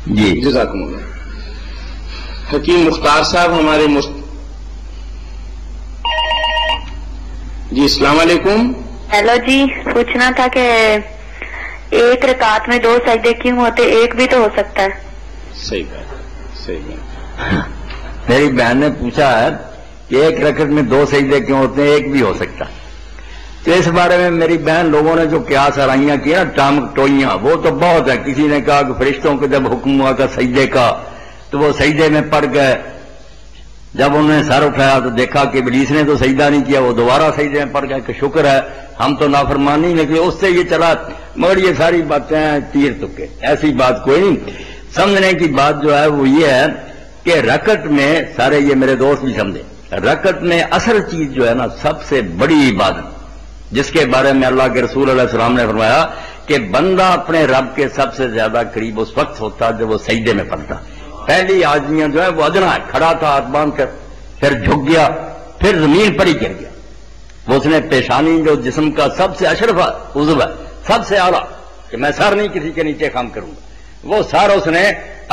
جی جزاکم اللہ. حکیم مختار صاحب ہمارے جی السلام علیکم. ہیلو جی، پوچھنا تھا کہ ایک رکعت میں 2 سجدے کیوں ہوتے؟ ایک بھی تو ہو سکتا ہے. صحیح بات، صحیح بات. میری بہن نے پوچھا ہے کہ ایک رکعت میں 2 سجدے کیوں ہوتے ہیں، ایک بھی ہو سکتا. تو اس بارے میں میری بہن لوگوں نے جو قیاس آرائیاں کی نا، ٹامک ٹوئیاں، وہ تو بہت ہے. کسی نے کہا کہ فرشتوں کو جب حکم ہوا تھا سجدے کا تو وہ سجدے میں پڑ گئے. جب انہوں نے سر اٹھایا تو دیکھا کہ ابلیس نے تو سجدہ نہیں کیا، وہ دوبارہ سجدے میں پڑ گئے کہ شکر ہے ہم تو نافرمان نہیں نکلے. اس سے یہ چلا، مگر یہ ساری باتیں تیر تکے، ایسی بات کوئی نہیں. سمجھنے کی بات جو ہے وہ یہ ہے کہ رکعت میں، سارے یہ میرے دوست بھی سمجھے، رکعت میں اصل چیز جو ہے نا سب سے بڑی عبادت، جس کے بارے میں اللہ کے رسول علیہ السلام نے فرمایا کہ بندہ اپنے رب کے سب سے زیادہ قریب اس وقت ہوتا جب وہ سجدے میں پڑتا. پہلی آدمیاں جو ہے وہ ادنا ہے، کھڑا تھا ہاتھ باندھ کر، پھر جھک گیا، پھر زمین پر ہی گر گیا. وہ اس نے پیشانی جو جسم کا سب سے اشرف عضو ہے، سب سے اعلیٰ، کہ میں سر نہیں کسی کے نیچے خم کروں گا، وہ سر اس نے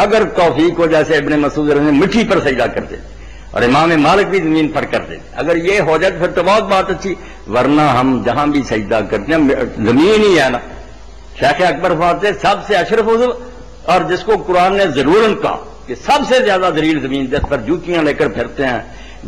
اگر توفیق ہو جیسے ابن مسعود نے مٹھی پر سجدہ کر دے، اور امام مالک بھی زمین پر کر دے. اگر یہ ہو جائے پھر تو بہت بات اچھی، ورنہ ہم جہاں بھی سجدہ کرتے ہیں زمین ہی ہے نا. شیخ اکبر فرماتے سب سے اشرف عضو، اور جس کو قرآن نے ضرور کہا کہ سب سے زیادہ ذلیل زمین، جس پر جوتیاں لے کر پھرتے ہیں،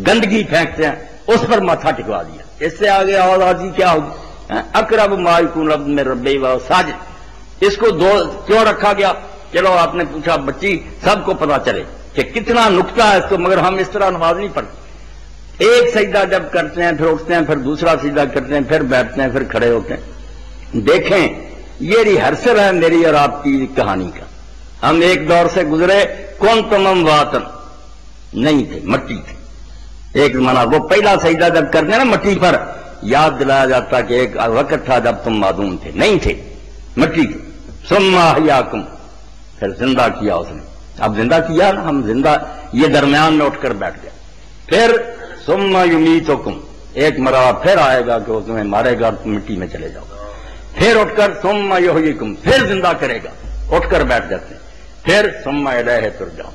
گندگی پھینکتے ہیں، اس پر ماتھا ٹکوا دیا. اس سے آگے اور آجی کیا ہوگی؟ اقرب ما یکون العبد من ربہ وہو ساجد. اس کو 2 کیوں رکھا گیا؟ چلو آپ نے پوچھا بچی، سب کو پتا چلے کہ کتنا نکتہ ہے اس کو، مگر ہم اس طرح نماز نہیں پڑھتے. ایک سجدہ جب کرتے ہیں، پھر اٹھتے ہیں، پھر دوسرا سجدہ کرتے ہیں، پھر بیٹھتے ہیں، پھر کھڑے ہوتے ہیں. دیکھیں یہ ریہرسل ہے میری اور آپ کی کہانی کا. ہم ایک دور سے گزرے، کون تمام واتن نہیں تھے، مٹی تھے. ایک زمانہ وہ پہلا سجدہ جب کرتے ہیں نا مٹی پر، یاد دلایا جاتا کہ ایک وقت تھا جب تم معدوم تھے، نہیں تھے، مٹی تھے. ثم احیاکم، پھر زندہ کیا اس نے. اب زندہ کیا نا، ہم زندہ، یہ درمیان میں اٹھ کر بیٹھ گئے. پھر ثم یمیتکم، ایک مرتبہ پھر آئے گا کہ وہ تمہیں مارے گا، تم مٹی میں چلے جاؤ. پھر اٹھ کر ثم یحییکم، پھر زندہ کرے گا، اٹھ کر بیٹھ جاتے ہیں. پھر ثم الیہ ترجعون،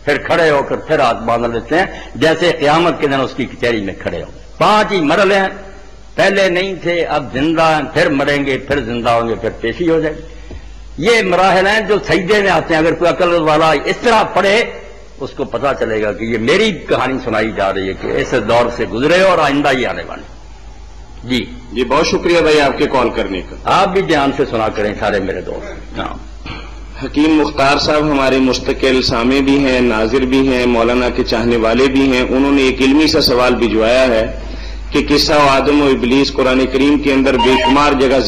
پھر کھڑے ہو کر پھر ہاتھ باندھ لیتے ہیں جیسے قیامت کے دن اس کی کچہری میں کھڑے ہو. 5 ہی مرحلے ہیں، پہلے نہیں تھے، اب زندہ ہیں، پھر مریں گے، پھر زندہ ہوں گے، پھر پیشی ہو جائے گی. یہ مراحل ہیں جو سجدے میں آتے ہیں. اگر کوئی عقل والا اس طرح پڑھے اس کو پتا چلے گا کہ یہ میری کہانی سنائی جا رہی ہے کہ اس دور سے گزرے اور آئندہ ہی آنے والے. جی بہت شکریہ بھائی آپ کے کال کرنے کا. آپ بھی دھیان سے سنا کریں سارے میرے دوست. حکیم مختار صاحب ہمارے مستقل سامع بھی ہیں، ناظر بھی ہیں، مولانا کے چاہنے والے بھی ہیں. انہوں نے ایک علمی سا سوال بھجوایا ہے کہ قصہ آدم و ابلیس قرآن کریم کے اندر بے شمار جگہ